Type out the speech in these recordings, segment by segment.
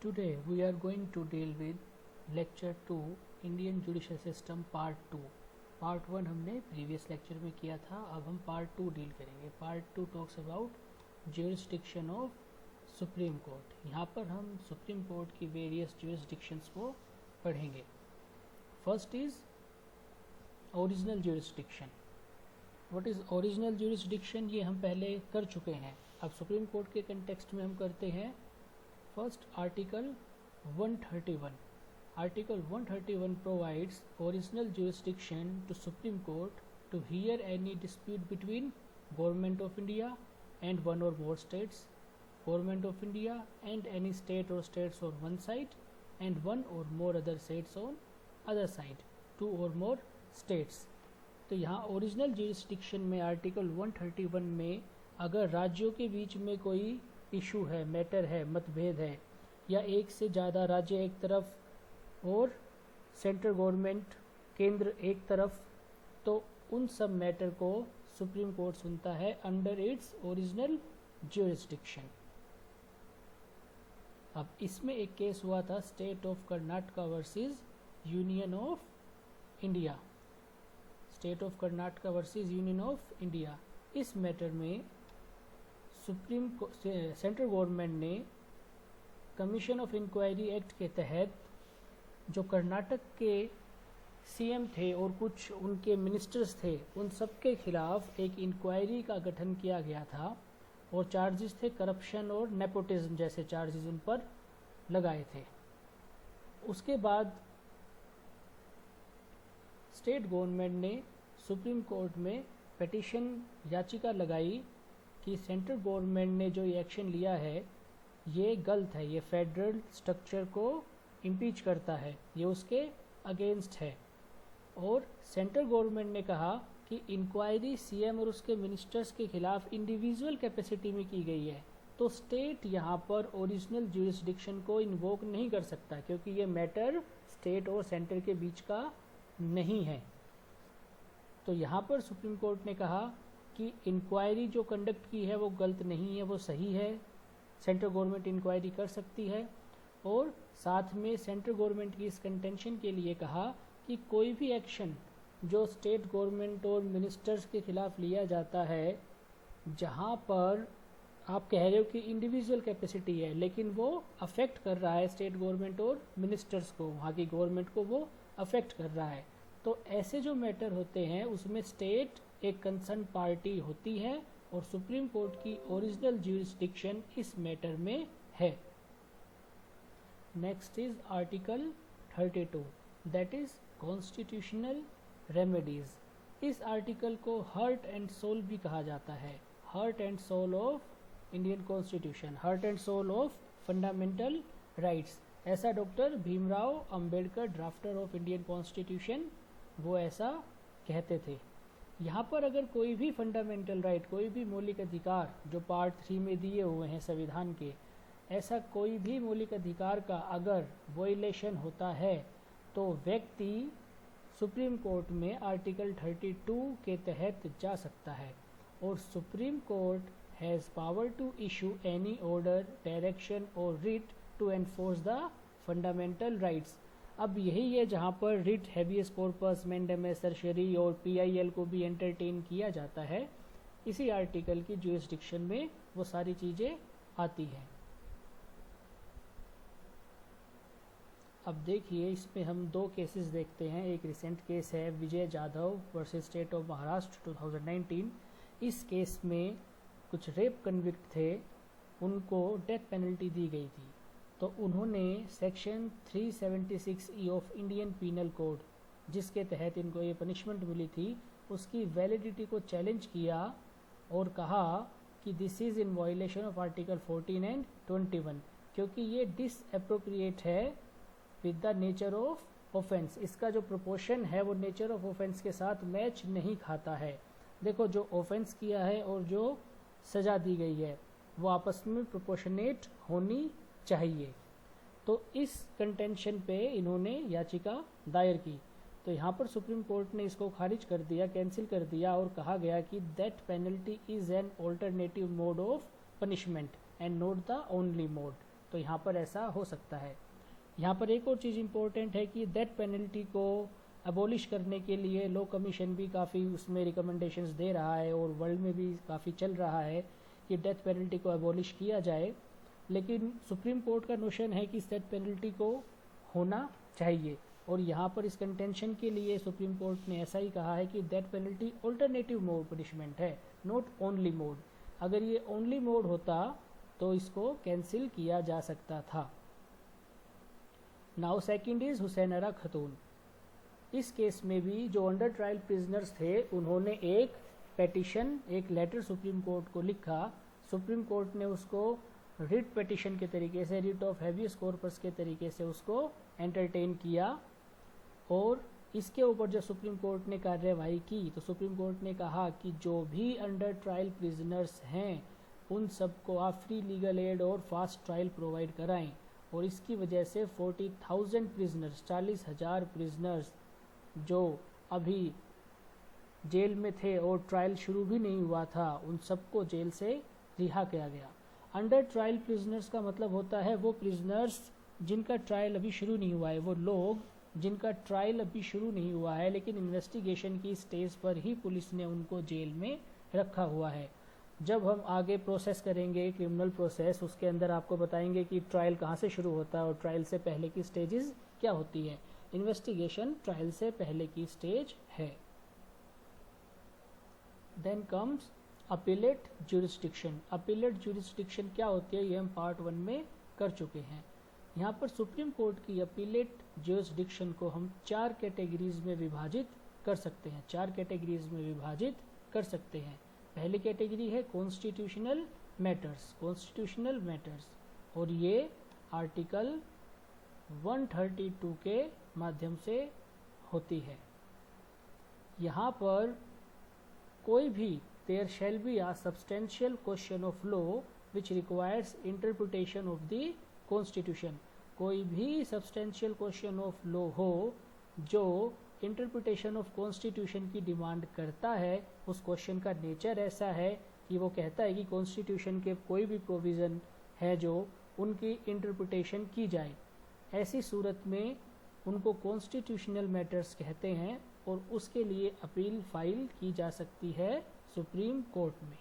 Today we are going to deal with lecture 2 Indian Judicial System Part 2. Part 1 हमने previous lecture में किया था, अब हम Part 2 डील करेंगे. Part 2 talks about jurisdiction of Supreme Court. यहाँ पर हम Supreme Court की various jurisdictions को पढ़ेंगे. First is original jurisdiction. What is original jurisdiction? ये हम पहले कर चुके हैं. अब Supreme Court के context में हम करते हैं. First, Article 131. Article 131 provides original jurisdiction to Supreme Court to hear any dispute between Government of India and one or more states, Government of India and any state or states on one side, and one or more other states on other side, two or more states. तो यहाँ original jurisdiction में article 131 में अगर राज्यों के बीच में कोई इशू है, मैटर है, मतभेद है, या एक से ज़्यादा राज्य एक तरफ और सेंट्रल गवर्नमेंट केंद्र एक तरफ, तो उन सब मैटर को सुप्रीम कोर्ट सुनता है अंडर इट्स ओरिजिनल ज्यूरिसडिक्शन. अब इसमें एक केस हुआ था state of Karnataka versus union of India. State of Karnataka versus union of India. इस मैटर में सेंट्रल गवर्नमेंट ने कमीशन ऑफ इंक्वायरी एक्ट के तहत जो कर्नाटक के सीएम थे और कुछ उनके मिनिस्टर्स थे, उन सब के खिलाफ एक इंक्वायरी का गठन किया गया था और चार्जेस थे करप्शन और नेपोटिज्म जैसे चार्जेस उन पर लगाए थे. उसके बाद स्टेट गवर्नमेंट ने सुप्रीम कोर्ट में पिटीशन याचिका लगाई कि सेंट्रल गवर्नमेंट ने जो एक्शन लिया है ये गलत है, ये फेडरल स्ट्रक्चर को इम्पीच करता है, ये उसके अगेंस्ट है. और सेंट्रल गवर्नमेंट ने कहा कि इंक्वायरी सीएम और उसके मिनिस्टर्स के खिलाफ इंडिविजुअल कैपेसिटी में की गई है, तो स्टेट यहाँ पर ओरिजिनल ज्यूरिसडिक्शन को इन्वोक नहीं कर सकता क्योंकि ये मैटर स्टेट और सेंटर के बीच का नहीं है. तो यहाँ पर सुप्रीम कोर्ट ने कहा कि इंक्वायरी जो कंडक्ट की है वो गलत नहीं है, वो सही है, सेंट्रल गवर्नमेंट इंक्वायरी कर सकती है. और साथ में सेंट्रल गवर्नमेंट की इस कंटेंशन के लिए कहा कि कोई भी एक्शन जो स्टेट गवर्नमेंट और मिनिस्टर्स के खिलाफ लिया जाता है जहाँ पर आप कह रहे हो कि इंडिविजुअल कैपेसिटी है लेकिन वो अफेक्ट कर रहा है स्टेट गवर्नमेंट और मिनिस्टर्स को, वहाँ की गवर्नमेंट को वो अफेक्ट कर रहा है, तो ऐसे जो मैटर होते हैं उसमें स्टेट एक कंसर्न पार्टी होती है और सुप्रीम कोर्ट की ओरिजिनल ज्यूरिसडिक्शन इस मैटर में है. Next is article 32, that is constitutional remedies. इस आर्टिकल को हार्ट एंड सोल भी कहा जाता है. Heart and soul of Indian constitution, heart and soul of fundamental rights. ऐसा doctor Bhimrao Ambedkar, drafter of Indian constitution, वो ऐसा कहते थे. यहाँ पर अगर कोई भी फंडामेंटल राइट, कोई भी मौलिक अधिकार जो पार्ट 3 में दिए हुए हैं संविधान के, ऐसा कोई भी मौलिक अधिकार का अगर वॉयलेशन होता है तो व्यक्ति सुप्रीम कोर्ट में आर्टिकल 32 के तहत जा सकता है. और supreme court has power to issue any order, direction और writ to enforce the fundamental rights. अब यही है जहाँ पर writ, habeas corpus, mandamus, certiorari और पीआईएल को भी एंटरटेन किया जाता है. इसी आर्टिकल की ज्यूरिसडिक्शन में वो सारी चीज़ें आती हैं. अब देखिए इसमें हम दो केसेस देखते हैं. एक रिसेंट केस है Vijay Jadhav versus state of Maharashtra 2019. इस केस में कुछ रेप कन्विक्ट थे, उनको डेथ पेनल्टी दी गई थी, तो उन्होंने section 376E of Indian penal code, जिसके तहत इनको ये पनिशमेंट मिली थी, उसकी वैलिडिटी को चैलेंज किया और कहा कि this is in violation of article 14 and 21 क्योंकि ये डिसअप्रोप्रिएट है with the nature of offence. इसका जो प्रोपोर्शन है वो नेचर ऑफ ऑफेंस के साथ मैच नहीं खाता है. देखो, जो ऑफेंस किया है और जो सज़ा दी गई है वो आपस में प्रोपोर्शनेट होनी चाहिए. तो इस कंटेंशन पे इन्होंने याचिका दायर की, तो यहाँ पर सुप्रीम कोर्ट ने इसको खारिज कर दिया, कैंसिल कर दिया और कहा गया कि that penalty is an alternative mode of punishment and not the only mode. तो यहाँ पर ऐसा हो सकता है। यहाँ पर एक और चीज़ इम्पोर्टेंट है कि डेथ पेनल्टी को अबॉलिश करने के लिए लॉ कमीशन भी काफ़ी उसमें रिकमेंडेशंस दे रहा है और वर्ल्ड में भी काफ़ी चल रहा है कि डेथ पेनल्टी को अबॉलिश किया जाए, लेकिन सुप्रीम कोर्ट का नोशन है कि इस डेथ पेनल्टी को होना चाहिए। और यहाँ पर इस कंटेंशन के लिए सुप्रीम कोर्ट ने ऐसा ही कहा है कि death penalty alternative mode punishment है, नॉट ओनली मोड। अगर ये ओनली मोड होता तो इसको कैंसिल किया जा सकता था। Now second is Hussain Khatoon. इस केस में भी जो अंडर ट्रायल प्रिजनर्स थे उन्होंने एक पेटिशन, एक लेटर सुप्रीम कोर्ट को लिखा। सुप्रीम कोर्ट ने उसको रिट पेटिशन के तरीके से, रिट ऑफ हैबियस कॉर्पस के तरीके से उसको एंटरटेन किया। और इसके ऊपर जब सुप्रीम कोर्ट ने कार्यवाही की तो सुप्रीम कोर्ट ने कहा कि जो भी अंडर ट्रायल प्रिजनर्स हैं उन सबको आप फ्री लीगल एड और फास्ट ट्रायल प्रोवाइड कराएं। और इसकी वजह से 40,000 प्रिजनर्स, 40,000 प्रिजनर्स जो अभी जेल में थे और ट्रायल शुरू भी नहीं हुआ था, उन सबको जेल से रिहा किया गया। अंडर ट्रायल प्रिजनर्स का मतलब होता है वो प्रिजनर्स जिनका ट्रायल अभी शुरू नहीं हुआ है, वो लोग जिनका ट्रायल अभी शुरू नहीं हुआ है लेकिन इन्वेस्टिगेशन की स्टेज पर ही पुलिस ने उनको जेल में रखा हुआ है। जब हम आगे प्रोसेस करेंगे क्रिमिनल प्रोसेस, उसके अंदर आपको बताएंगे कि ट्रायल कहाँ से शुरू होता है और ट्रायल से पहले की स्टेजेस क्या होती है। इन्वेस्टिगेशन ट्रायल से पहले की स्टेज है। Then comes appellate jurisdiction. Appellate jurisdiction क्या होती है ये हम पार्ट 1 में कर चुके हैं। यहाँ पर सुप्रीम कोर्ट की अपीलेट ज्यूरिस्डिक्शन को हम 4 कैटेगरीज में विभाजित कर सकते हैं, 4 कैटेगरीज में विभाजित कर सकते हैं। पहली कैटेगरी है कॉन्स्टिट्यूशनल मैटर्स, कॉन्स्टिट्यूशनल मैटर्स, और ये आर्टिकल 132 के माध्यम से होती है। यहाँ पर कोई भी there shall be a substantial question of law which requires interpretation of the constitution. कोई भी सब्सटेंशियल क्वेश्चन ऑफ लॉ हो जो इंटरप्रिटेशन ऑफ कॉन्स्टिट्यूशन की डिमांड करता है, उस क्वेश्चन का नेचर ऐसा है कि वो कहता है कि कॉन्स्टिट्यूशन के कोई भी प्रोविज़न है जो उनकी इंटरप्रिटेशन की जाए, ऐसी सूरत में उनको कॉन्स्टिट्यूशनल मैटर्स कहते हैं और उसके लिए अपील फाइल की जा सकती है सुप्रीम कोर्ट में।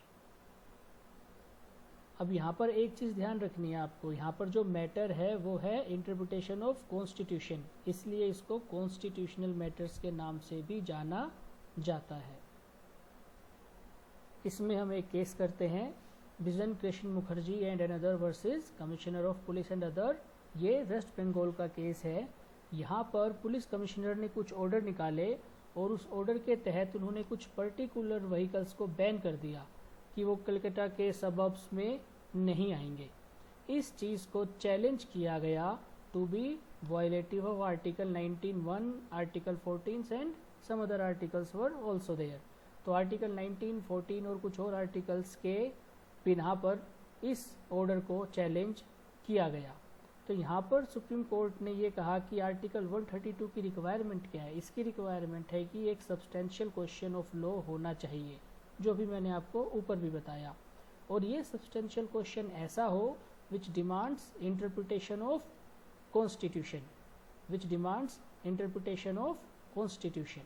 अब यहाँ पर एक चीज़ ध्यान रखनी है आपको, यहाँ पर जो मैटर है वो है इंटरप्रिटेशन ऑफ कॉन्स्टिट्यूशन, इसलिए इसको कॉन्स्टिट्यूशनल मैटर्स के नाम से भी जाना जाता है। इसमें हम एक केस करते हैं, बिजन Krishna Mukherjee and another versus commissioner of police and other. ये वेस्ट बंगाल का केस है। यहाँ पर पुलिस कमिश्नर ने कुछ ऑर्डर निकाले और उस ऑर्डर के तहत उन्होंने कुछ पर्टिकुलर व्हीकल्स को बैन कर दिया कि वो कलकत्ता के सबअब्स में नहीं आएंगे। इस चीज़ को चैलेंज किया गया to be violative of article 19(1), article 14 and some other articles were also there. तो आर्टिकल 19, 14 और कुछ और आर्टिकल्स के बिना पर इस ऑर्डर को चैलेंज किया गया। तो यहाँ पर सुप्रीम कोर्ट ने ये कहा कि आर्टिकल 132 की रिक्वायरमेंट क्या है। इसकी रिक्वायरमेंट है कि एक सब्सटेंशियल क्वेश्चन ऑफ लॉ होना चाहिए, जो भी मैंने आपको ऊपर भी बताया, और ये सब्सटेंशियल क्वेश्चन ऐसा हो which demands interpretation of constitution, which demands interpretation of constitution.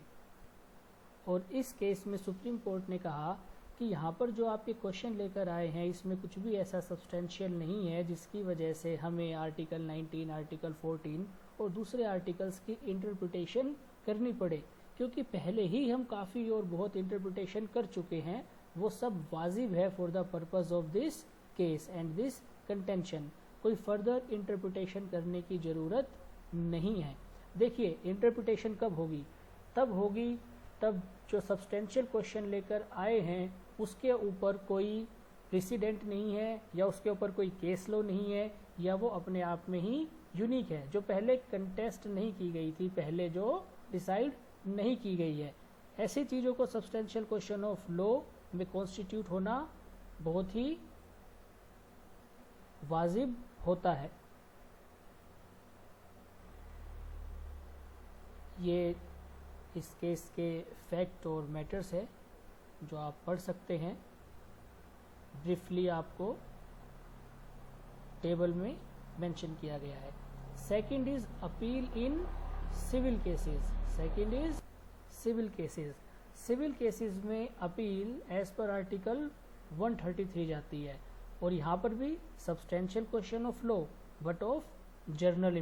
और इस केस में सुप्रीम कोर्ट ने कहा कि यहाँ पर जो आपके क्वेश्चन लेकर आए हैं इसमें कुछ भी ऐसा सब्सटेंशियल नहीं है जिसकी वजह से हमें आर्टिकल 19, आर्टिकल 14 और दूसरे आर्टिकल्स की इंटरप्रिटेशन करनी पड़े, क्योंकि पहले ही हम काफ़ी और बहुत इंटरप्रिटेशन कर चुके हैं। वो सब वाजिब है for the purpose of this case and this contention. कोई फर्दर इंटरप्रिटेशन करने की ज़रूरत नहीं है। देखिए इंटरप्रिटेशन कब होगी, तब जो सब्सटेंशियल क्वेश्चन लेकर आए हैं उसके ऊपर कोई प्रेसिडेंट नहीं है या उसके ऊपर कोई केस लॉ नहीं है या वो अपने आप में ही यूनिक है, जो पहले कंटेस्ट नहीं की गई थी, पहले जो डिसाइड नहीं की गई है। ऐसी चीज़ों को सब्सटेंशियल क्वेश्चन ऑफ लॉ में कॉन्स्टिट्यूट होना बहुत ही वाजिब होता है। ये इस केस के फैक्ट और मैटर्स है जो आप पढ़ सकते हैं। ब्रीफली आपको टेबल में मेंशन किया गया है। Second is appeal in civil cases. Second is civil cases. Civil cases में अपील एज पर आर्टिकल 133 जाती है, और यहाँ पर भी substantial question of law but of general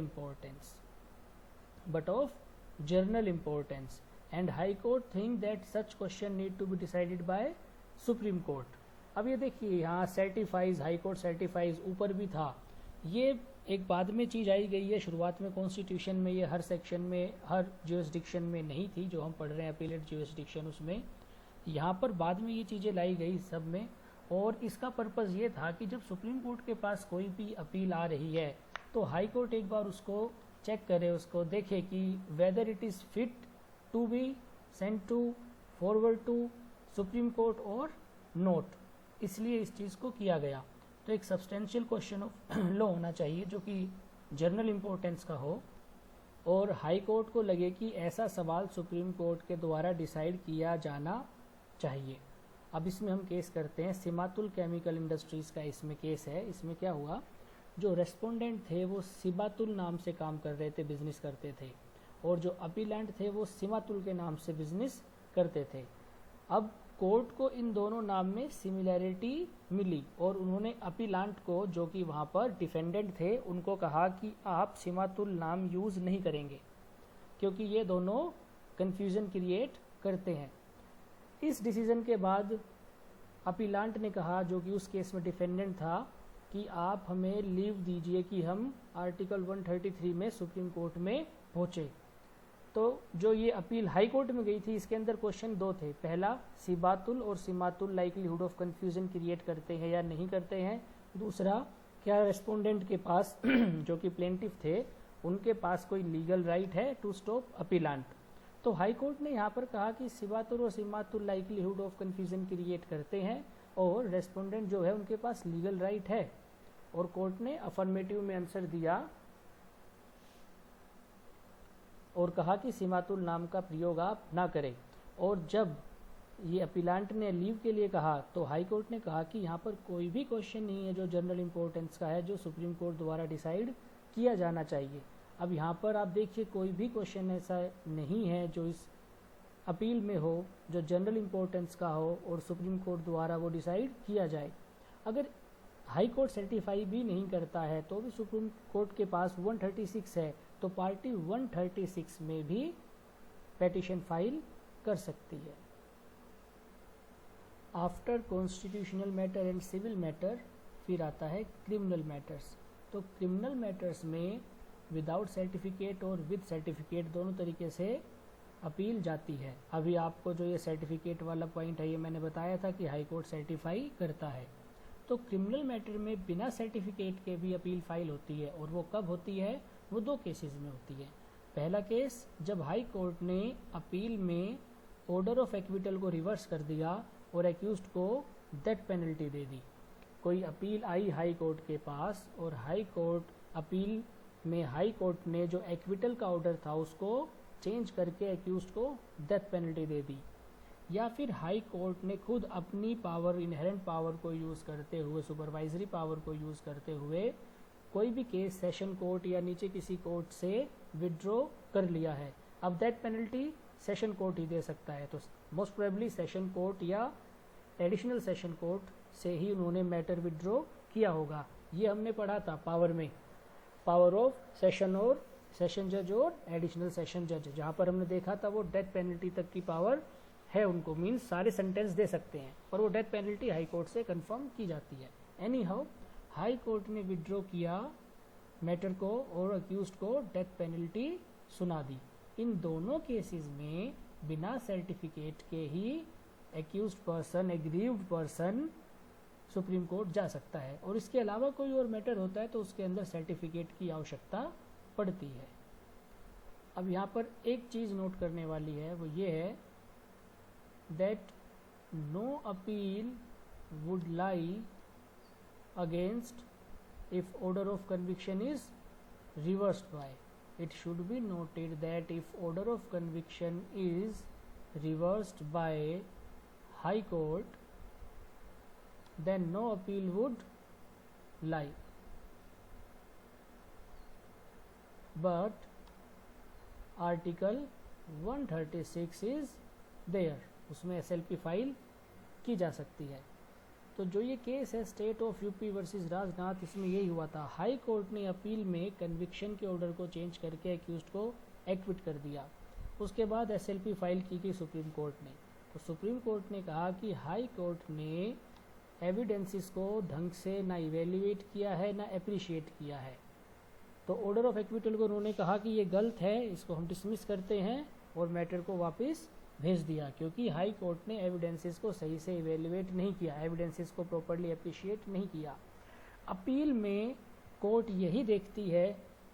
importance and high court think that such question need to be decided by supreme court. अब ये देखिए यहाँ सर्टिफाइज, हाई कोर्ट सर्टिफाइज ऊपर भी था, ये एक बाद में चीज़ आई गई है। शुरुआत में कॉन्स्टिट्यूशन में ये हर सेक्शन में, हर ज्यूरिसडिक्शन में नहीं थी, जो हम पढ़ रहे हैं अपीलेट ज्यूरिसडिक्शन उसमें। यहाँ पर बाद में ये चीज़ें लाई गई सब में, और इसका पर्पज़ ये था कि जब सुप्रीम कोर्ट के पास कोई भी अपील आ रही है तो हाई कोर्ट एक बार उसको चेक करे, उसको देखे कि whether it is fit to be send to forward to supreme court और नोट। इसलिए इस चीज़ को किया गया। तो एक सब्सटेंशियल क्वेश्चन ऑफ लॉ होना चाहिए जो कि जर्नल इम्पोर्टेंस का हो, और हाई कोर्ट को लगे कि ऐसा सवाल सुप्रीम कोर्ट के द्वारा डिसाइड किया जाना चाहिए। अब इसमें हम केस करते हैं सिमातुल केमिकल इंडस्ट्रीज़ का। इसमें केस है, इसमें क्या हुआ, जो रेस्पोंडेंट थे वो सिबातुल नाम से काम कर रहे थे, बिजनेस करते थे, और जो अपीलेंट थे वो सिमातुल के नाम से बिजनेस करते थे। अब कोर्ट को इन दोनों नाम में सिमिलैरिटी मिली, और उन्होंने अपीलांट को, जो कि वहाँ पर डिफेंडेंट थे, उनको कहा कि आप सिमातुल नाम यूज़ नहीं करेंगे क्योंकि ये दोनों कन्फ्यूज़न क्रिएट करते हैं। इस डिसीज़न के बाद अपीलांट ने कहा, जो कि उस केस में डिफेंडेंट था, कि आप हमें लीव दीजिए कि हम आर्टिकल 133 में सुप्रीम कोर्ट में पहुँचे। तो जो ये अपील हाई कोर्ट में गई थी, इसके अंदर क्वेश्चन दो थे। पहला, सिबातुल और सिमातुल लाइकलीहुड ऑफ कन्फ्यूजन क्रिएट करते हैं या नहीं करते हैं। दूसरा, क्या रेस्पोंडेंट के पास जो कि प्लेंटिफ थे, उनके पास कोई लीगल राइट है टू स्टॉप अपीलांट। तो हाई कोर्ट ने यहाँ पर कहा कि सिबातुल और सिमातुल लाइकलीहुड ऑफ कन्फ्यूजन क्रिएट करते हैं, और रेस्पोंडेंट जो है उनके पास लीगल राइट है, और कोर्ट ने अफर्मेटिव में आंसर दिया और कहा कि सिमातुल नाम का प्रयोग आप ना करें। और जब ये अपीलांट ने लीव के लिए कहा तो हाई कोर्ट ने कहा कि यहाँ पर कोई भी क्वेश्चन नहीं है जो जनरल इंपॉर्टेंस का है, जो सुप्रीम कोर्ट द्वारा डिसाइड किया जाना चाहिए। अब यहाँ पर आप देखिए, कोई भी क्वेश्चन ऐसा नहीं है जो इस अपील में हो जो जनरल इंपॉर्टेंस का हो और सुप्रीम कोर्ट द्वारा वो डिसाइड किया जाए। अगर हाई कोर्ट सर्टिफाई भी नहीं करता है तो भी सुप्रीम कोर्ट के पास 136 है, तो पार्टी 136 में भी पेटिशन फाइल कर सकती है। After constitutional matter and civil matter फिर आता है क्रिमिनल मैटर्स। तो क्रिमिनल मैटर्स में विदाउट सर्टिफिकेट और विद सर्टिफिकेट दोनों तरीके से अपील जाती है। अभी आपको जो ये सर्टिफिकेट वाला पॉइंट है, ये मैंने बताया था कि हाई कोर्ट सर्टिफाई करता है। तो क्रिमिनल मैटर में बिना सर्टिफिकेट के भी अपील फाइल होती है, और वो कब होती है, वो दो केसेस में होती है। पहला केस, जब हाई कोर्ट ने अपील में ऑर्डर ऑफ एक्विटल को रिवर्स कर दिया और एक्यूज्ड को डेथ पेनल्टी दे दी। कोई अपील आई हाई कोर्ट के पास, और हाई कोर्ट अपील में हाई कोर्ट ने जो एक्विटल का ऑर्डर था उसको चेंज करके एक्यूज्ड को डेथ पेनल्टी दे दी। या फिर हाई कोर्ट ने खुद अपनी पावर, इनहेरेंट पावर को यूज़ करते हुए, सुपरवाइजरी पावर को यूज़ करते हुए कोई भी केस सेशन कोर्ट या नीचे किसी कोर्ट से विड्रॉ कर लिया है। अब डेथ पेनल्टी सेशन कोर्ट ही दे सकता है, तो मोस्ट प्रोबेबली सेशन कोर्ट या एडिशनल सेशन कोर्ट से ही उन्होंने मैटर विड्रॉ किया होगा। ये हमने पढ़ा था पावर में, पावर ऑफ सेशन और सेशन जज और एडिशनल सेशन जज, जहाँ पर हमने देखा था वो डेथ पेनल्टी तक की पावर है उनको, मीन्स सारे सेंटेंस दे सकते हैं, और वो डेथ पेनल्टी हाई कोर्ट से कंफर्म की जाती है। एनी हाउ, हाई कोर्ट ने विड्रॉ किया मैटर को और अक्यूज्ड को डेथ पेनल्टी सुना दी। इन दोनों केसेस में बिना सर्टिफिकेट के ही accused person, aggrieved person supreme court जा सकता है, और इसके अलावा कोई और मैटर होता है तो उसके अंदर सर्टिफिकेट की आवश्यकता पड़ती है। अब यहाँ पर एक चीज़ नोट करने वाली है, वो ये है that no appeal would lie against if order of conviction is reversed by. It should be noted that if order of conviction is reversed by High Court, then no appeal would lie. But article 136 is there, उसमें SLP file की जा सकती है। तो जो ये case है state of UP versus Rajnath, इसमें यही हुआ था। हाई कोर्ट ने अपील में कन्विक्शन के ऑर्डर को चेंज करके एक्यूज्ड को एक्विट कर दिया। उसके बाद SLP फाइल की गई सुप्रीम कोर्ट ने। तो सुप्रीम कोर्ट ने कहा कि हाई कोर्ट ने एविडेंसेस को ढंग से ना इवेल्युएट किया है ना अप्रिशिएट किया है। तो ऑर्डर ऑफ एक्विटल को उन्होंने कहा कि ये गलत है, इसको हम डिसमिस करते हैं और मैटर को वापस भेज दिया, क्योंकि हाई कोर्ट ने एविडेंसेस को सही से इवेल्युएट नहीं किया, एविडेंसेस को प्रॉपर्ली अप्रिशिएट नहीं किया। अपील में कोर्ट यही देखती है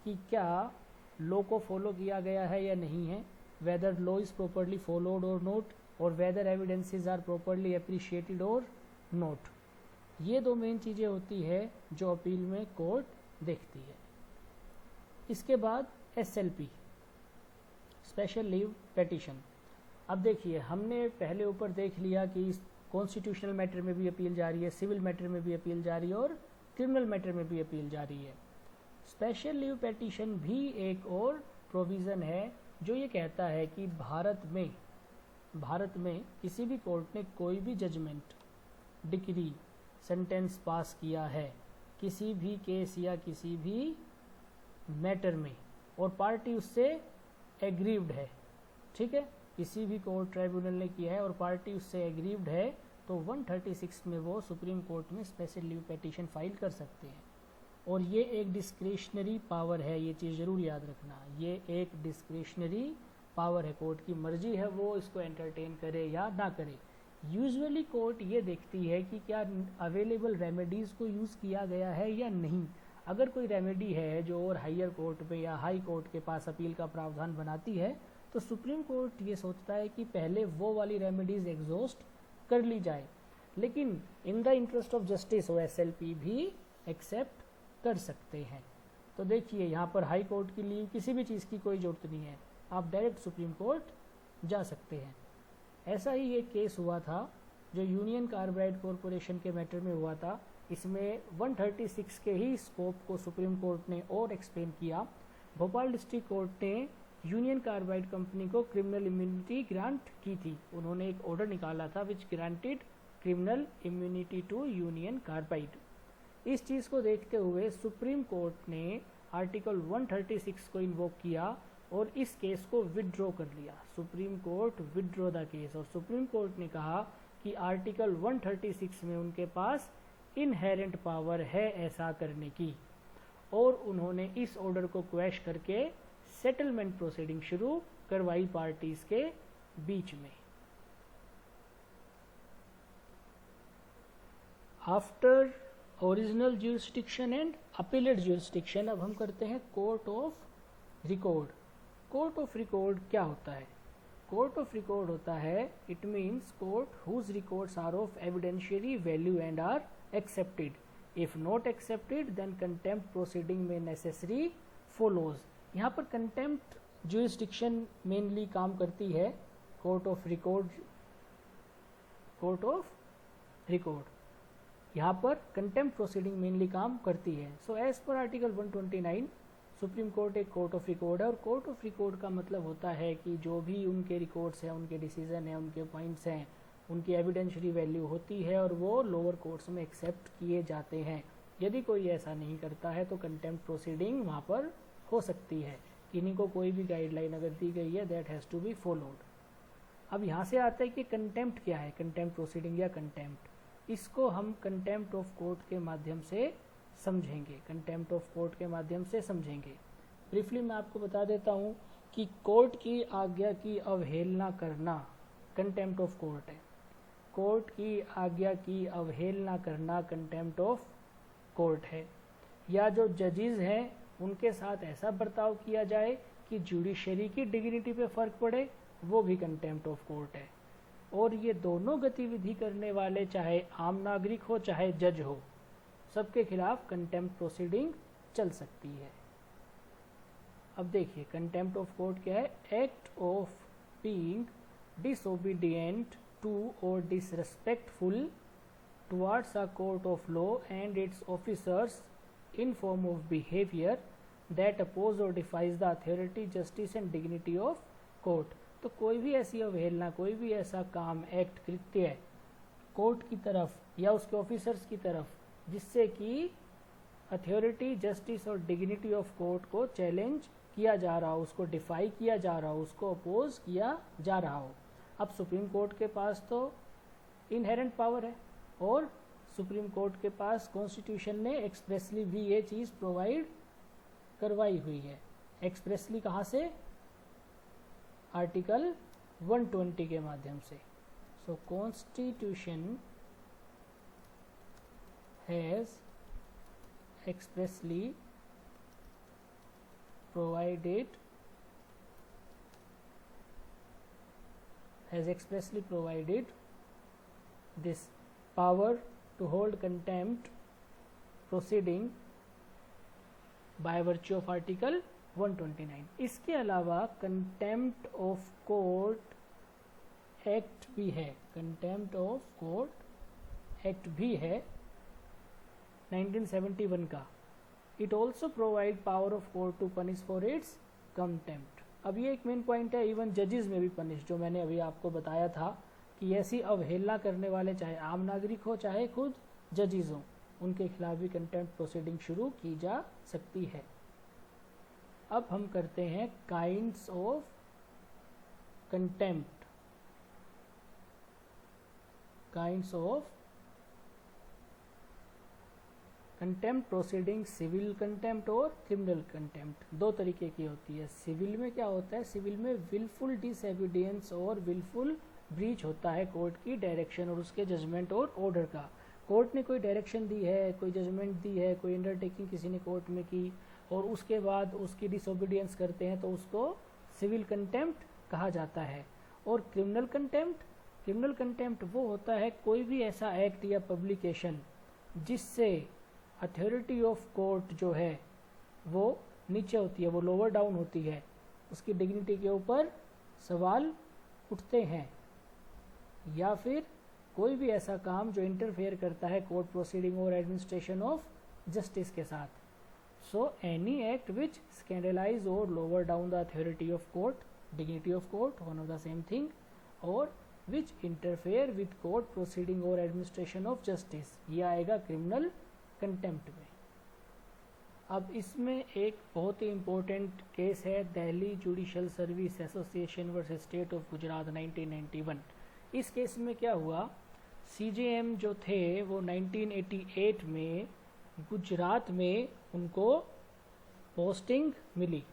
कि क्या लॉ को फॉलो किया गया है या नहीं है, whether law is properly followed और नॉट, और whether evidences are properly appreciated और नॉट। ये दो मेन चीज़ें होती है जो अपील में कोर्ट देखती है। इसके बाद SLP, स्पेशल लीव पेटिशन। अब देखिए, हमने पहले ऊपर देख लिया कि कॉन्स्टिट्यूशनल मैटर में भी अपील जारी है, सिविल मैटर में भी अपील जारी है और क्रिमिनल मैटर में भी अपील जारी है। स्पेशल लीव पेटिशन भी एक और प्रोविज़न है जो ये कहता है कि भारत में किसी भी कोर्ट ने कोई भी जजमेंट, डिक्री, सेंटेंस पास किया है किसी भी केस या किसी भी मैटर में, और पार्टी उससे एग्रीव्ड है, ठीक है, किसी भी कोर्ट ट्राइब्यूनल ने किया है और पार्टी उससे एग्रीव्ड है, तो 136 में वो सुप्रीम कोर्ट में स्पेशल लीव पेटिशन फाइल कर सकते हैं। और ये एक डिस्क्रिशनरी पावर है, ये चीज़ ज़रूर याद रखना, ये एक डिस्क्रिशनरी पावर है, कोर्ट की मर्जी है वो इसको एंटरटेन करे या ना करे। यूजुअली कोर्ट ये देखती है कि क्या अवेलेबल रेमेडीज़ को यूज़ किया गया है या नहीं। अगर कोई रेमेडी है जो और हायर कोर्ट पे या हाई कोर्ट के पास अपील का प्रावधान बनाती है, तो सुप्रीम कोर्ट ये सोचता है कि पहले वो वाली रेमेडीज़ एग्जॉस्ट कर ली जाए, लेकिन in the interest of justice वो SLP भी एक्सेप्ट कर सकते हैं। तो देखिए, यहाँ पर हाई कोर्ट की लीव किसी भी चीज़ की कोई ज़रूरत नहीं है, आप डायरेक्ट सुप्रीम कोर्ट जा सकते हैं। ऐसा ही एक केस हुआ था जो यूनियन कार्बाइड कॉरपोरेशन के मैटर में हुआ था। इसमें 136 के ही स्कोप को सुप्रीम कोर्ट ने और एक्सप्लेन किया। भोपाल डिस्ट्रिक्ट कोर्ट ने यूनियन कार्बाइड कंपनी को क्रिमिनल इम्यूनिटी ग्रांट की थी। उन्होंने एक ऑर्डर निकाला था which granted criminal immunity to Union Carbide. इस चीज़ को देखते हुए सुप्रीम कोर्ट ने आर्टिकल 136 को इन्वोक किया और इस केस को विड्रॉ कर लिया। Supreme court withdraw the case, और सुप्रीम कोर्ट ने कहा कि आर्टिकल 136 में उनके पास इनहेरेंट पावर है ऐसा करने की, और उन्होंने इस ऑर्डर को क्वैश करके सेटलमेंट प्रोसीडिंग शुरू करवाई पार्टीज के बीच में। After original jurisdiction and appellate jurisdiction, अब हम करते हैं court of record. Court of record क्या होता है? कोर्ट ऑफ रिकॉर्ड होता है, it means court whose records are of evidentiary value and are accepted. If not accepted then contempt proceeding में नेसेसरी फॉलोज। यहाँ पर कंटेम्प्ट ज्यूरिसडिक्शन मेनली काम करती है कोर्ट ऑफ रिकॉर्ड। यहाँ पर कंटेम्प्ट प्रोसीडिंग मेनली काम करती है। So as per article 129 supreme court एक कोर्ट ऑफ रिकॉर्ड है, और कोर्ट ऑफ रिकॉर्ड का मतलब होता है कि जो भी उनके रिकॉर्ड्स हैं, उनके डिसीजन हैं, उनके पॉइंट्स हैं, उनकी एविडेंशियरी वैल्यू होती है और वो लोअर कोर्ट्स में एक्सेप्ट किए जाते हैं। यदि कोई ऐसा नहीं करता है तो कंटेम्प्ट प्रोसीडिंग वहाँ पर हो सकती है। इन्हीं को कोई भी गाइडलाइन अगर दी गई है that has to be followed. अब यहाँ से आता है कि कंटेम्प्ट क्या है, कंटेम्प्ट प्रोसीडिंग या कंटेम्प्ट। इसको हम कंटेम्प्ट ऑफ कोर्ट के माध्यम से समझेंगे, कंटेम्प्ट ऑफ कोर्ट के माध्यम से समझेंगे। ब्रीफली मैं आपको बता देता हूँ कि कोर्ट की आज्ञा की अवहेलना करना कंटेम्प्ट ऑफ कोर्ट है। कोर्ट की आज्ञा की अवहेलना करना कंटेम्प्ट ऑफ कोर्ट है। या जो जजेस हैं उनके साथ ऐसा बर्ताव किया जाए कि जुडिशरी की डिग्निटी पे फर्क पड़े, वो भी कंटेम्प्ट ऑफ कोर्ट है। और ये दोनों गतिविधि करने वाले चाहे आम नागरिक हो चाहे जज हो, सबके खिलाफ कंटेम्प्ट प्रोसीडिंग चल सकती है। अब देखिए कंटेम्प्ट ऑफ कोर्ट क्या है? Act of being disobedient to or disrespectful towards a court of law and its officers in form of behavior that oppose और defies the authority justice and dignity of court. तो कोई भी ऐसी अवहेलना, कोई भी ऐसा काम, एक्ट, कृत्य कोर्ट की तरफ या उसके ऑफिसर्स की तरफ जिससे कि अथॉरिटी, जस्टिस और डिग्निटी ऑफ कोर्ट को चैलेंज किया जा रहा हो, उसको डिफाई किया जा रहा हो, उसको अपोज किया जा रहा हो। अब सुप्रीम कोर्ट के पास तो इनहेरेंट पावर है और सुप्रीम कोर्ट के पास कॉन्स्टिट्यूशन ने एक्सप्रेसली भी ये चीज़ प्रोवाइड करवाई हुई है। एक्सप्रेसली कहाँ से? आर्टिकल 120 के माध्यम से। So constitution has expressly provided this power to hold contempt proceeding by virtue of article 129। इसके अलावा कंटेम्प्ट ऑफ कोर्ट एक्ट भी है, कंटेम्प्ट ऑफ कोर्ट एक्ट भी है 1971 का। It also provide power of court to punish for its contempt. अब ये एक मेन पॉइंट है, इवन जजेस में भी पनिश, जो मैंने अभी आपको बताया था कि ऐसी अवहेलना करने वाले चाहे आम नागरिक हो चाहे खुद जजेस हो, उनके खिलाफ भी कंटेम्प्ट प्रोसीडिंग शुरू की जा सकती है। अब हम करते हैं kinds of contempt. Kinds of contempt proceeding, civil contempt और क्रिमिनल कंटेम्प्ट। दो तरीके की होती है। सिविल में क्या होता है? सिविल में विलफुल डिसएबिडियंस और विलफुल ब्रीच होता है कोर्ट की डायरेक्शन और उसके जजमेंट और ऑर्डर का। कोर्ट ने कोई डायरेक्शन दी है, कोई जजमेंट दी है, कोई अंडरटेकिंग किसी ने कोर्ट में की और उसके बाद उसकी डिसओबीडियंस करते हैं तो उसको सिविल कंटेम्प्ट कहा जाता है। और क्रिमिनल कंटेम्प्ट वो होता है कोई भी ऐसा एक्ट या पब्लिकेशन जिससे अथॉरिटी ऑफ कोर्ट जो है वो नीचे होती है, वो लोअर डाउन होती है, उसकी डिग्निटी के ऊपर सवाल उठते हैं, या फिर कोई भी ऐसा काम जो इंटरफेयर करता है कोर्ट प्रोसीडिंग और एडमिनिस्ट्रेशन ऑफ जस्टिस के साथ। So any act which scandalise और lower down the authority of court, dignity of court, one of the same thing, और which interfere with court proceeding और एडमिनिस्ट्रेशन ऑफ जस्टिस, ये आएगा criminal contempt में। अब इसमें एक बहुत ही इम्पोर्टेंट केस है, Delhi judicial service association versus state of Gujarat 1991। इस केस में क्या हुआ, सीजेएम जो थे वो 1988 में गुजरात में उनको पोस्टिंग मिली,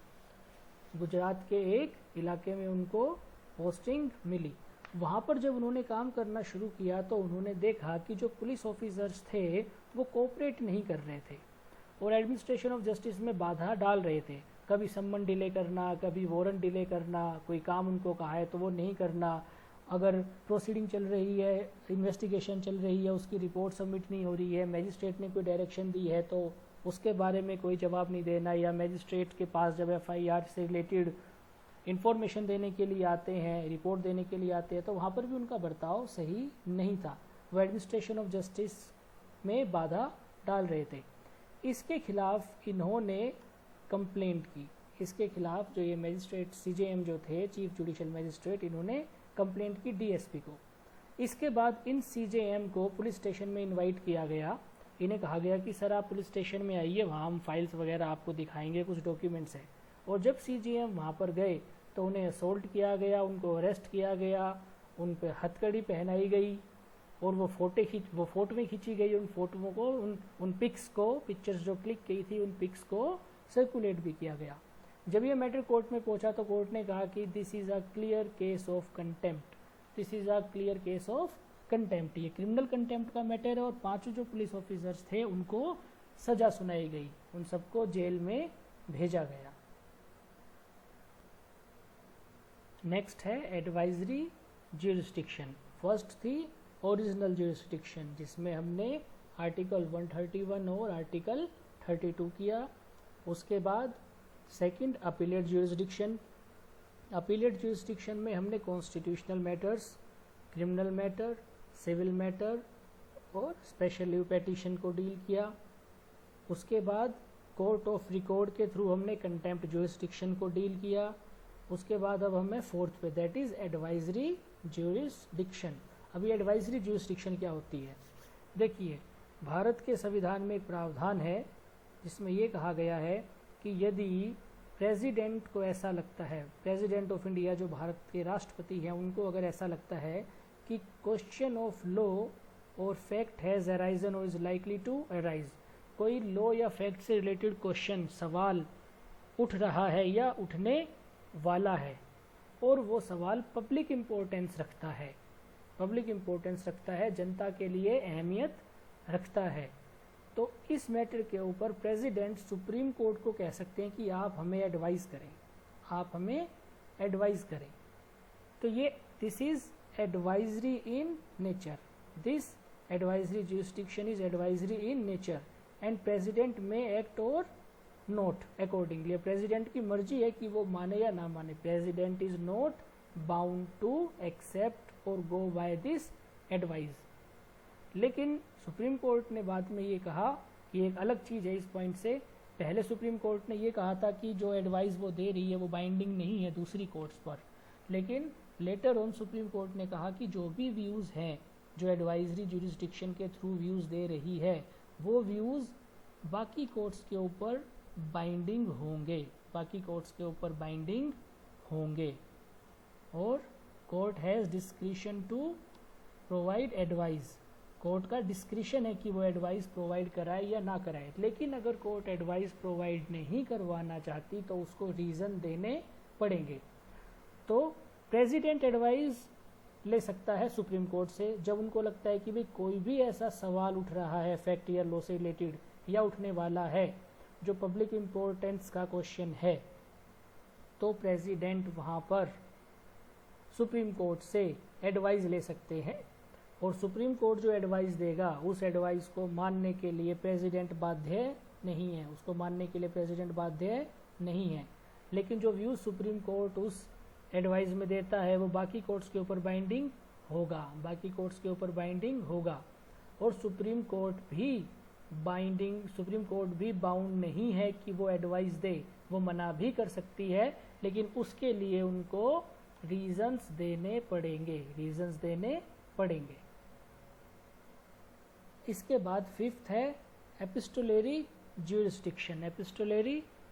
गुजरात के एक इलाके में उनको पोस्टिंग मिली। वहाँ पर जब उन्होंने काम करना शुरू किया तो उन्होंने देखा कि जो पुलिस ऑफिसर्स थे वो कोऑपरेट नहीं कर रहे थे और एडमिनिस्ट्रेशन ऑफ जस्टिस में बाधा डाल रहे थे। कभी सम्मन डिले करना, कभी वारंट डिले करना, कोई काम उनको कहा है तो वो नहीं करना, अगर प्रोसीडिंग चल रही है, इन्वेस्टिगेशन चल रही है, उसकी रिपोर्ट सबमिट नहीं हो रही है, मैजिस्ट्रेट ने कोई डायरेक्शन दी है तो उसके बारे में कोई जवाब नहीं देना, या मैजिस्ट्रेट के पास जब एफआईआर से रिलेटेड इन्फॉर्मेशन देने के लिए आते हैं, रिपोर्ट देने के लिए आते हैं, तो वहाँ पर भी उनका बर्ताव सही नहीं था, वो एडमिनिस्ट्रेशन ऑफ जस्टिस में बाधा डाल रहे थे। इसके खिलाफ इन्होंने कंप्लेंट की, इसके खिलाफ जो ये मैजिस्ट्रेट सीजेएम जो थे, चीफ जुडिशियल मैजिस्ट्रेट, इन्होंने कंप्लेंट की डीएसपी को। इसके बाद इन सीजेएम को पुलिस स्टेशन में इनवाइट किया गया, इन्हें कहा गया कि सर आप पुलिस स्टेशन में आइए, वहाँ हम फाइल्स वगैरह आपको दिखाएंगे, कुछ डॉक्यूमेंट्स हैं। और जब सीजेएम वहाँ पर गए तो उन्हें असोल्ट किया गया, उनको अरेस्ट किया गया, उन पर हथकड़ी पहनाई गई और वो फोटोएं खींची गई। उन फोटोओं को, उन पिक्स को, पिक्चर्स जो क्लिक की थी उन पिक्स को सर्कुलेट भी किया गया। जब ये मैटर कोर्ट में पहुंचा तो कोर्ट ने कहा कि this is a clear case of contempt, this is a clear case of contempt, ये क्रिमिनल कंटेम्प्ट का मैटर है और पांचों जो पुलिस ऑफिसर्स थे उनको सजा सुनाई गई, उन सबको जेल में भेजा गया। नेक्स्ट है एडवाइजरी ज्यूरिसडिक्शन। फर्स्ट थी ओरिजिनल ज्यूरिसडिक्शन जिसमें हमने आर्टिकल 131 और आर्टिकल 32 किया। उसके बाद second appellate jurisdiction. Appellate jurisdiction में हमने constitutional matters, criminal matter, civil matter और स्पेशल लीव पेटिशन को डील किया। उसके बाद कोर्ट ऑफ रिकॉर्ड के थ्रू हमने कंटेम्प्ट ज्यूरिसडिक्शन को डील किया। उसके बाद अब हमें फोर्थ पे, दैट इज एडवाइजरी ज्यूरिसडिक्शन। अभी एडवाइजरी ज्यूरिसडिक्शन क्या होती है? देखिए, भारत के संविधान में एक प्रावधान है जिसमें ये कहा गया है कि यदि प्रेसिडेंट को ऐसा लगता है, प्रेसिडेंट ऑफ इंडिया जो भारत के राष्ट्रपति हैं, उनको अगर ऐसा लगता है कि क्वेश्चन ऑफ लॉ और फैक्ट हैज़ अराइजन और इज लाइकली टू अराइज, कोई लॉ या फैक्ट से रिलेटेड क्वेश्चन, सवाल उठ रहा है या उठने वाला है और वो सवाल पब्लिक इम्पोर्टेंस रखता है, पब्लिक इम्पोर्टेंस रखता है, जनता के लिए अहमियत रखता है, तो इस मैटर के ऊपर प्रेसिडेंट सुप्रीम कोर्ट को कह सकते हैं कि आप हमें एडवाइस करें, आप हमें एडवाइस करें। तो ये this is advisory in nature, this advisory jurisdiction is advisory in nature and president may act और नोट अकॉर्डिंगली। प्रेसिडेंट की मर्जी है कि वो माने या ना माने। President is not bound to accept और गो बाय दिस एडवाइस। लेकिन सुप्रीम कोर्ट ने बाद में ये कहा कि एक अलग चीज़ है इस पॉइंट से। पहले सुप्रीम कोर्ट ने ये कहा था कि जो एडवाइस वो दे रही है वो बाइंडिंग नहीं है दूसरी कोर्ट्स पर, लेकिन लेटर ऑन सुप्रीम कोर्ट ने कहा कि जो भी व्यूज़ हैं जो एडवाइजरी ज्यूरिसडिक्शन के थ्रू व्यूज़ दे रही है वो व्यूज़ बाकी कोर्ट्स के ऊपर बाइंडिंग होंगे, बाकी कोर्ट्स के ऊपर बाइंडिंग होंगे और court has discretion to provide advice. Court का डिस्क्रिशन है कि वो एडवाइस प्रोवाइड कराए या ना कराए। लेकिन अगर कोर्ट एडवाइस प्रोवाइड नहीं करवाना चाहती तो उसको रीज़न देने पड़ेंगे। तो प्रेसिडेंट एडवाइस ले सकता है सुप्रीम कोर्ट से जब उनको लगता है कि भाई कोई भी ऐसा सवाल उठ रहा है फैक्ट या लॉ से रिलेटेड या उठने वाला है जो पब्लिक इम्पोर्टेंस का क्वेश्चन है, तो प्रेसिडेंट वहाँ पर सुप्रीम कोर्ट से एडवाइस ले सकते हैं और सुप्रीम कोर्ट जो एडवाइस देगा उस एडवाइस को मानने के लिए प्रेसिडेंट बाध्य नहीं है, उसको मानने के लिए प्रेसिडेंट बाध्य नहीं है। लेकिन जो व्यू सुप्रीम कोर्ट उस एडवाइस में देता है वो बाकी कोर्ट्स के ऊपर बाइंडिंग होगा, बाकी कोर्ट्स के ऊपर बाइंडिंग होगा। और सुप्रीम कोर्ट भी बाउंड नहीं है कि वो एडवाइस दे, वो मना भी कर सकती है, लेकिन उसके लिए उनको रीजंस देने पड़ेंगे। इसके बाद फिफ्थ है एपिस्टोलरी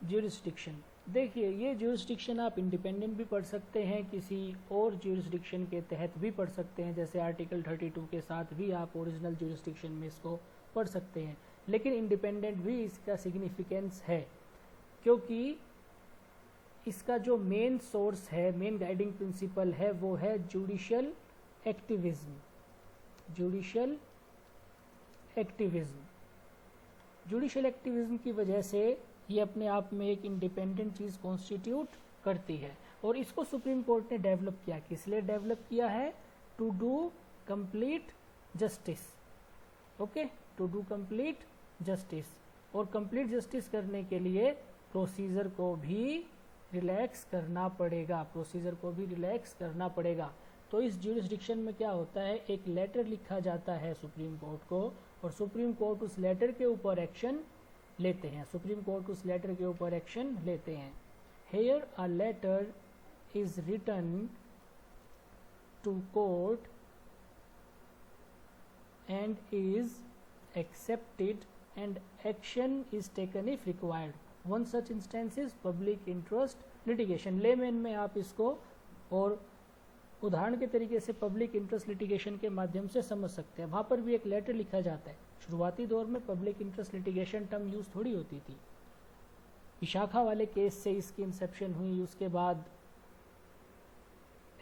ज्यूरिसडिक्शन। देखिए, ये ज्यूरिसडिक्शन आप इंडिपेंडेंट भी पढ़ सकते हैं, किसी और ज्यूरिसडिक्शन के तहत भी पढ़ सकते हैं, जैसे आर्टिकल 32 के साथ भी आप ओरिजिनल ज्यूरिसडिक्शन में इसको पढ़ सकते हैं। लेकिन इंडिपेंडेंट भी इसका सिग्निफिकेंस है क्योंकि इसका जो मेन सोर्स है, मेन गाइडिंग प्रिंसिपल है, वो है जुडिशियल एक्टिविज्म। जुडिशियल एक्टिविज्म की वजह से ये अपने आप में एक इंडिपेंडेंट चीज़ कॉन्स्टिट्यूट करती है और इसको सुप्रीम कोर्ट ने डेवलप किया। किस लिए डेवलप किया है? To do complete justice. Okay, to do complete justice. और कंप्लीट जस्टिस करने के लिए प्रोसीजर को भी रिलैक्स करना पड़ेगा। तो इस ज्यूरिसडिक्शन में क्या होता है, एक लेटर लिखा जाता है सुप्रीम कोर्ट को और सुप्रीम कोर्ट उस लेटर के ऊपर एक्शन लेते हैं। Here a letter is written to court and is accepted and action is taken if required. One such instance is public interest litigation. Layman में आप इसको और उदाहरण के तरीके से पब्लिक इंटरेस्ट लिटिगेशन के माध्यम से समझ सकते हैं। वहाँ पर भी एक लेटर लिखा जाता है। शुरुआती दौर में public interest litigation term use थोड़ी होती थी। विशाखा वाले केस से इसकी इंसेप्शन हुई, उसके बाद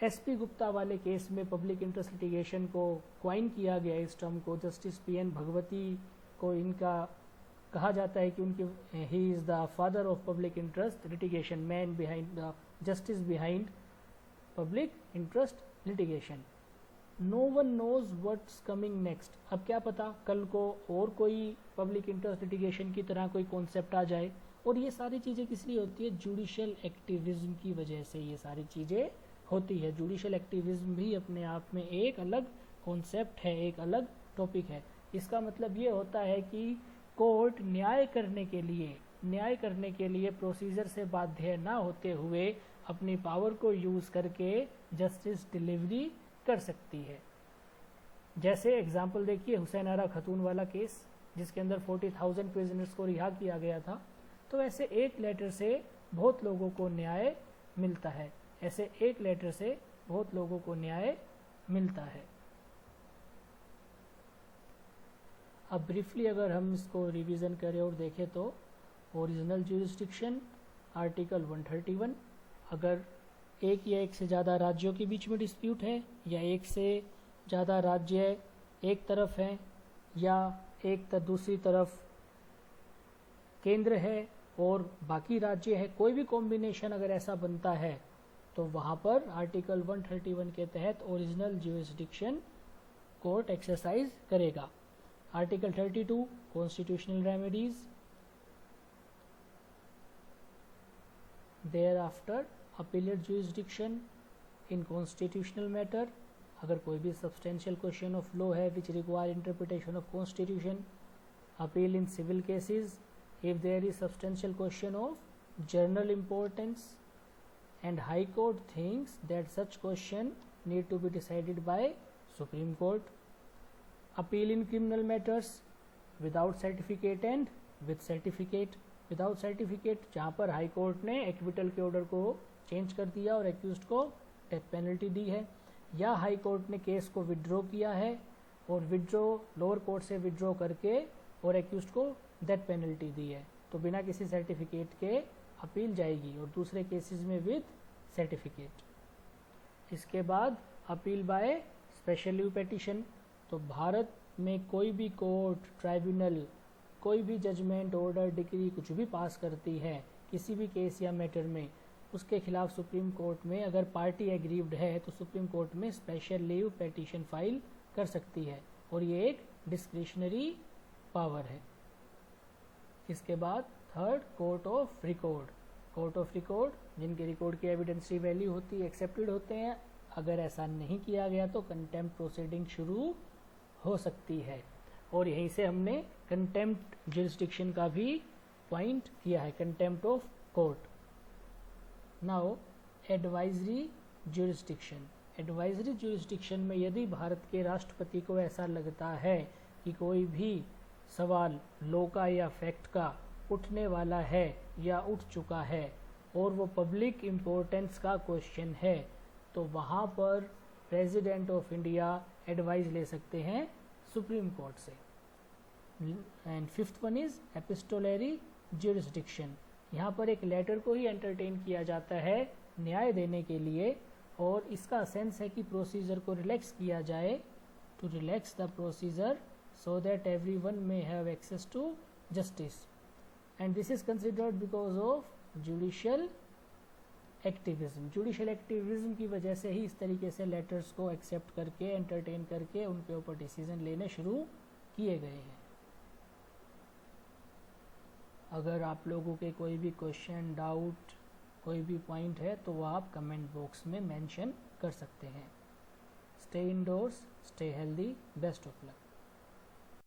एसपी गुप्ता वाले केस में पब्लिक इंटरेस्ट लिटिगेशन को क्वाइन किया गया। इस टर्म को जस्टिस पीएन भगवती को इनका कहा जाता है कि उनकी he is the father of public interest litigation, man behind the justice behind public interest litigation. No one knows what's coming next. अब क्या पता कल को और कोई पब्लिक इंटरेस्ट लिटिगेशन की तरह कोई कॉन्सेप्ट आ जाए। और ये सारी चीज़ें किस लिए होती है? जुडिशियल एक्टिविज्म की वजह से ये सारी चीज़ें होती है। जुडिशियल एक्टिविज्म भी अपने आप में एक अलग कॉन्सेप्ट है, एक अलग टॉपिक है। इसका मतलब ये होता है कि कोर्ट न्याय करने के लिए न्याय करने के लिए प्रोसीजर से बाध्य ना होते हुए अपनी पावर को यूज़ करके जस्टिस डिलीवरी कर सकती है। जैसे एग्जाम्पल देखिए हुसैन आरा खतून वाला केस जिसके अंदर 40,000 प्रिजनर्स को रिहा किया गया था। तो ऐसे एक लेटर से बहुत लोगों को न्याय मिलता है, ऐसे एक लेटर से बहुत लोगों को न्याय मिलता है। अब ब्रीफली अगर हम इसको रिवीजन करें और देखें तो ओरिजिनल ज्यूरिसडिक्शन आर्टिकल 131, अगर एक या एक से ज़्यादा राज्यों के बीच में डिस्प्यूट है या एक से ज़्यादा राज्य एक तरफ हैं या दूसरी तरफ केंद्र है और बाकी राज्य है, कोई भी कॉम्बिनेशन अगर ऐसा बनता है तो वहाँ पर आर्टिकल 131 के तहत ओरिजिनल ज्यूरिसडिक्शन कोर्ट एक्सरसाइज करेगा। Article 32 constitutional remedies, thereafter appellate jurisdiction in constitutional matter, अगर कोई भी सब्सटेंशियल क्वेश्चन ऑफ लॉ है which require interpretation of constitution, appeal in civil cases if there is substantial question of general importance and High Court thinks that such question need to be decided by Supreme Court, appeal in criminal matters without certificate and with certificate, without certificate जहाँ पर high court ने acquittal के order को change कर दिया और accused को death penalty दी है, या हाई कोर्ट ने केस को विड्रॉ किया है और लोअर कोर्ट से विड्रॉ करके और एक्यूज्ड को डेथ पेनल्टी दी है, तो बिना किसी सर्टिफिकेट के अपील जाएगी और दूसरे केसेस में विद सर्टिफिकेट। इसके बाद appeal by special leave petition, तो भारत में कोई भी कोर्ट ट्राइब्यूनल कोई भी जजमेंट ऑर्डर डिक्री कुछ भी पास करती है किसी भी केस या मैटर में, उसके खिलाफ सुप्रीम कोर्ट में अगर पार्टी एग्रीव्ड है तो सुप्रीम कोर्ट में स्पेशल लीव पेटिशन फाइल कर सकती है और ये एक डिस्क्रिशनरी पावर है। इसके बाद third court of record, court of record जिनके रिकॉर्ड की एविडेंसरी वैल्यू होती है एक्सेप्टेड होते हैं, अगर ऐसा नहीं किया गया तो कंटेम्प्ट प्रोसीडिंग शुरू हो सकती है और यहीं से हमने कंटेम्प्ट ज्यूरिसडिक्शन का भी पॉइंट किया है, contempt of court. Now advisory jurisdiction, advisory jurisdiction में यदि भारत के राष्ट्रपति को ऐसा लगता है कि कोई भी सवाल लॉ का या फैक्ट का उठने वाला है या उठ चुका है और वो पब्लिक इम्पोर्टेंस का क्वेश्चन है, तो वहाँ पर प्रेसिडेंट ऑफ इंडिया एडवाइस ले सकते हैं सुप्रीम कोर्ट से। And fifth one is epistolary jurisdiction, यहाँ पर एक लेटर को ही एंटरटेन किया जाता है न्याय देने के लिए और इसका सेंस है कि प्रोसीजर को रिलैक्स किया जाए, to relax the procedure so that everyone may have access to justice, and this is considered because of judicial activism। judicial activism की वजह से ही इस तरीके से लेटर्स को एक्सेप्ट करके एंटरटेन करके उनके ऊपर डिसीजन लेने शुरू किए गए हैं। अगर आप लोगों के कोई भी क्वेश्चन डाउट कोई भी पॉइंट है तो वो आप कमेंट बॉक्स में मेंशन कर सकते हैं। Stay endorse, stay healthy, best of luck.